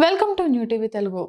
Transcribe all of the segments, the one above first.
Welcome to new TV Telugu.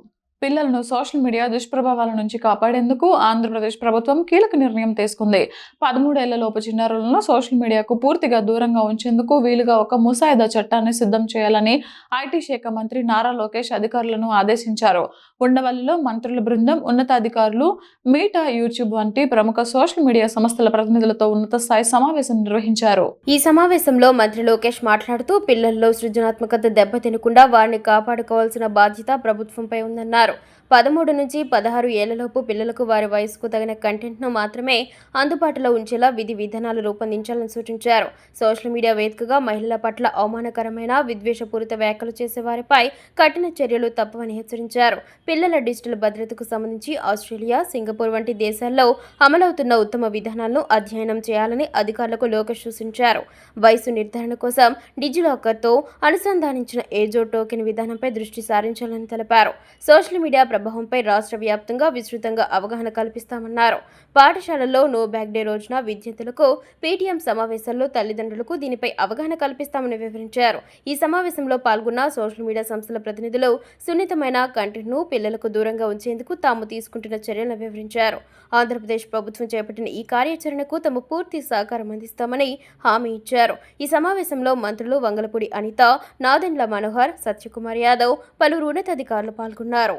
పిల్లలను social media దుష్ప్రభావాల నుంచి కాపాడేందుకు ఆంధ్రప్రదేశ్ ప్రభుత్వం కీలక నిర్ణయం తీసుకుంది. 13 ఏళ్లలోపు చిన్నారులను సోషల్ మీడియాకు పూర్తిగా దూరంగా ఉంచేందుకు వీలుగా ఒక ముసాయిదా చట్టాన్ని సిద్ధం చేయాలని ఐటీ శాఖ మంత్రి నారా లోకేష్ అధికారులను ఆదేశించారు. ఉండవల్లిలో మంత్రుల బృందం, ఉన్నతాధికారులు, మీటా, యూట్యూబ్ వంటి ప్రముఖ సోషల్ మీడియా సంస్థల ప్రతినిధులతో ఉన్నత స్థాయి సమావేశం నిర్వహించారు. ఈ సమావేశంలో మంత్రి లోకేష్ మాట్లాడుతూ పిల్లల్లో సృజనాత్మకత దెబ్బతినకుండా వారిని కాపాడుకోవాల్సిన బాధ్యత ప్రభుత్వంపై ఉందన్నారు. 13 నుంచి 16 ఏళ్లలోపు పిల్లలకు వారి వయసుకు తగిన కంటెంట్ను మాత్రమే అందుబాటులో ఉంచేలా విధి విధానాలు రూపొందించాలని సూచించారు. సోషల్ మీడియా వేదికగా మహిళల పట్ల అవమానకరమైన, విద్వేషపూరిత వ్యాఖ్యలు చేసే వారిపై కఠిన చర్యలు తప్పవని హెచ్చరించారు. పిల్లల డిజిటల్ భద్రతకు సంబంధించి ఆస్ట్రేలియా, సింగపూర్ వంటి దేశాల్లో అమలవుతున్న ఉత్తమ విధానాలను అధ్యయనం చేయాలని అధికారులకు లోకేష్ సూచించారు. వయసు నిర్ధారణ కోసం డిజిలాకర్తో అనుసంధానించిన ఏజో టోకెన్ విధానంపై దృష్టి సారించాలని తెలిపారు. సోషల్ మీడియా ప్రభావంపై రాష్ట్ర వ్యాప్తంగా విస్తృతంగా అవగాహన కల్పిస్తామన్నారు. పాఠశాలల్లో నో బ్యాగ్ డే రోజున విద్యార్థులకు పీటీఎం సమావేశాల్లో తల్లిదండ్రులకు దీనిపై అవగాహన కల్పిస్తామని వివరించారు. ఈ సమావేశంలో పాల్గొన్న సోషల్ మీడియా సంస్థల ప్రతినిధులు సున్నితమైన కంటెంట్ను పిల్లలకు దూరంగా ఉంచేందుకు తాము తీసుకుంటున్న చర్యలను వివరించారు. ఆంధ్రప్రదేశ్ ప్రభుత్వం చేపట్టిన ఈ కార్యాచరణకు తమ పూర్తి సహకారం అందిస్తామని హామీ ఇచ్చారు. ఈ సమావేశంలో మంత్రులు వంగలపూడి అనిత, నాదెండ్ల మనోహర్, సత్యకుమార్ యాదవ్, పలువురు ఉన్నతాధికారులు పాల్గొన్నారు.